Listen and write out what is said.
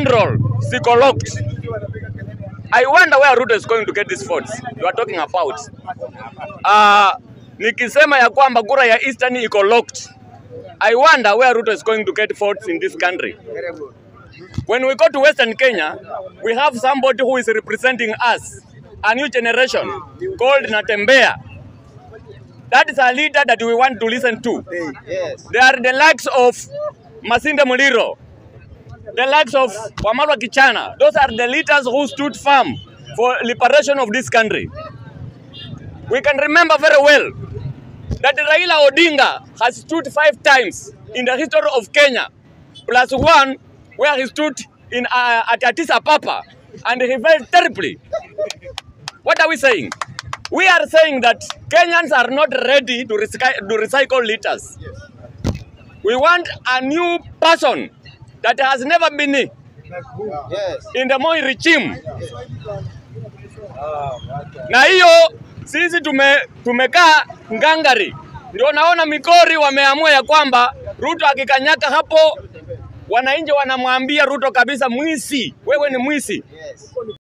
general siko locked. I wonder where Ruto is going to get these votes you are talking about. Nikisema ya kwamba kura ya Eastern iko locked, I wonder where Ruto is going to get votes in this country. When we go to Western Kenya, we have somebody who is representing us, a new generation called Natembeya. That is a leader that we want to listen to. Yes. They are the likes of Masinde Muliro, the likes of Wamalwa Kichana. Those are the leaders who stood firm for liberation of this country. We can remember very well that Raila Odinga has stood 5 times in the history of Kenya, plus 1 where he stood in at Addis Ababa, and he failed terribly. What are we saying? We are saying that Kenyans are not ready to recycle leaders. We want a new person that has never been in the Moi regime. Na hiyo sisi tumekaa ngangari. Ndio naona Migori wameamua ya kwamba Ruto akikanyaka hapo, wananchi wanamwambia Ruto kabisa, mwisi, wewe ni mwisi.